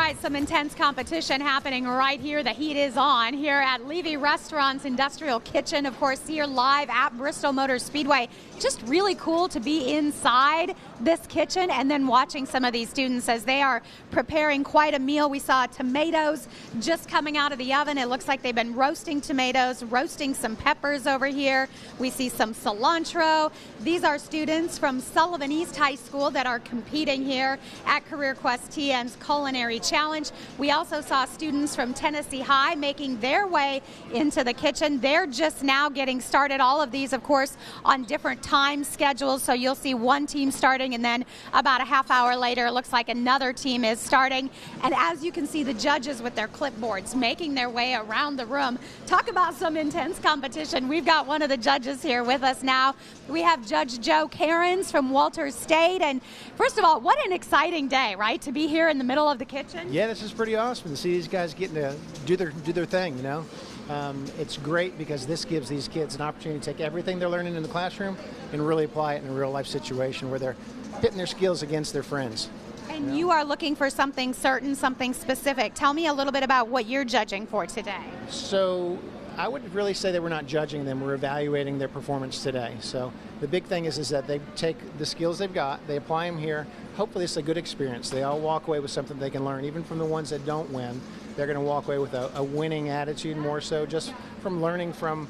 right, some intense competition happening right here. The heat is on here at Levy Restaurant's Industrial Kitchen, of course, here live at Bristol Motor Speedway. Just really cool to be inside this kitchen and then watching some of these students as they are preparing quite a meal. We saw tomatoes just coming out of the oven. It looks like they've been roasting tomatoes, roasting some peppers over here. We see some cilantro. These are students from Sullivan East High School that are competing here at CareerQuest TN's Culinary Challenge. We also saw students from Tennessee High making their way into the kitchen. They're just now getting started. All of these, of course, on different time schedules. So you'll see one team starting, and then about a half hour later, it looks like another team is starting. And as you can see, the judges with their clipboards making their way around the room. Talk about some intense competition. We've got one of the judges here with us now. We have Judge Joe Cairns from Walters State. And first of all, what an exciting day, right? To be here in the middle of the kitchen. Yeah, this is pretty awesome to see these guys getting to do their thing, you know. It's great because this gives these kids an opportunity to take everything they're learning in the classroom and really apply it in a real life situation where they're pitting their skills against their friends. And you are looking for something certain, something specific. Tell me a little bit about what you're judging for today. So I would really say that we're not judging them, we're evaluating their performance today. So the big thing is that they take the skills they've got, they apply them here. Hopefully it's a good experience. They all walk away with something they can learn. Even from the ones that don't win, they're going to walk away with a winning attitude, more so just from learning from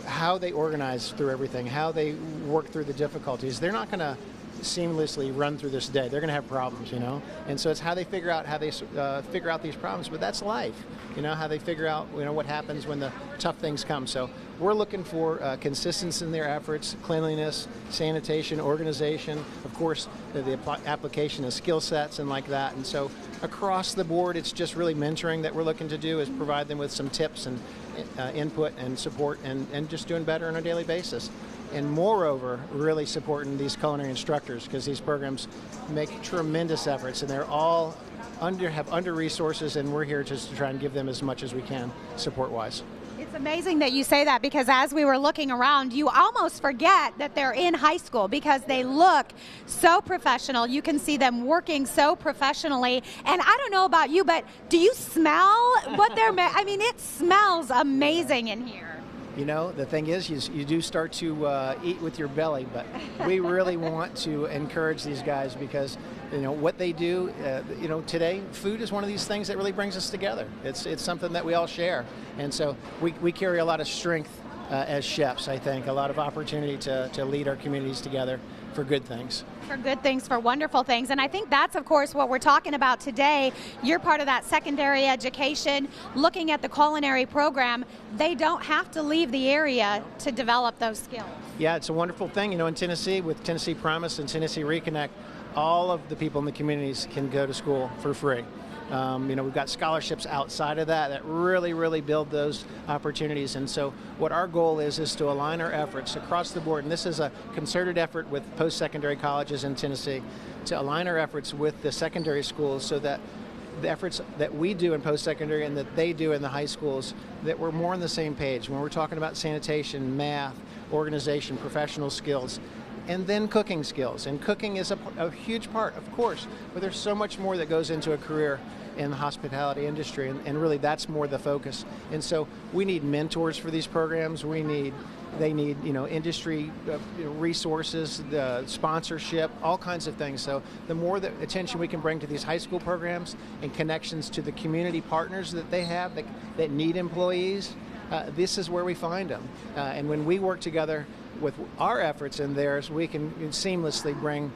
how they organize through everything, how they work through the difficulties. They're not going to seamlessly run through this day. They're going to have problems, you know, and so it's how they figure out these problems. But that's life, you know, how they figure out, you know, what happens when the tough things come. So we're looking for consistency in their efforts, cleanliness, sanitation, organization, of course, the application of skill sets and like that. And so across the board, it's just really mentoring that we're looking to do, is provide them with some tips and input and support, and just doing better on a daily basis. And moreover, really supporting these culinary instructors, because these programs make tremendous efforts, and they're all have under resources, and we're here just to try and give them as much as we can support-wise. It's amazing that you say that, because as we were looking around, you almost forget that they're in high school because they look so professional. You can see them working so professionally. And I don't know about you, but do you smell what they're I mean, it smells amazing in here. You know, the thing is, you do start to eat with your belly, but we really want to encourage these guys because, you know, what they do, you know, today, food is one of these things that really brings us together. It's something that we all share. And so we carry a lot of strength as chefs, I think, a lot of opportunity to lead our communities together for good things. For good things, for wonderful things. And I think that's, of course, what we're talking about today. You're part of that secondary education, looking at the culinary program. They don't have to leave the area to develop those skills. Yeah, it's a wonderful thing. You know, in Tennessee, with Tennessee Promise and Tennessee Reconnect, all of the people in the communities can go to school for free. You know, we've got scholarships outside of that really build those opportunities. And so what our goal is to align our efforts across the board, and this is a concerted effort with post-secondary colleges in Tennessee, to align our efforts with the secondary schools so that the efforts that we do in post-secondary and that they do in the high schools, that we're more on the same page. When we're talking about sanitation, math, organization, professional skills, and then cooking skills. And cooking is a huge part, of course, but there's so much more that goes into a career in the hospitality industry, and really that's more the focus. And so we need mentors for these programs. They need, you know, industry resources, the sponsorship, all kinds of things. So the more that attention we can bring to these high school programs and connections to the community partners that they have that need employees, this is where we find them. And when we work together with our efforts and theirs, we can seamlessly bring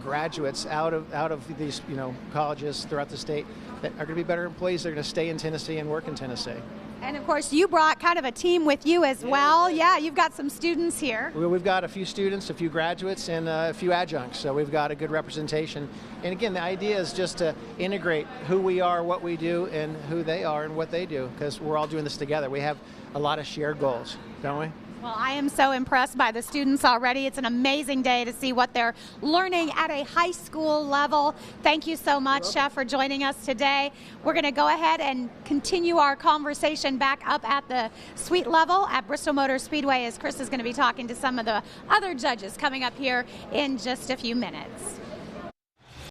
graduates out of these, you know, colleges throughout the state that are going to be better employees. They're going to stay in Tennessee and work in Tennessee. And of course, you brought kind of a team with you as well. Yeah, you've got some students here. Well, we've got a few students, a few graduates, and a few adjuncts. So we've got a good representation. And again, the idea is just to integrate who we are, what we do, and who they are and what they do, because we're all doing this together. We have a lot of shared goals, don't we? Well, I am so impressed by the students already. It's an amazing day to see what they're learning at a high school level. Thank you so much, Chef, for joining us today. We're going to go ahead and continue our conversation back up at the suite level at Bristol Motor Speedway, as Chris is going to be talking to some of the other judges coming up here in just a few minutes.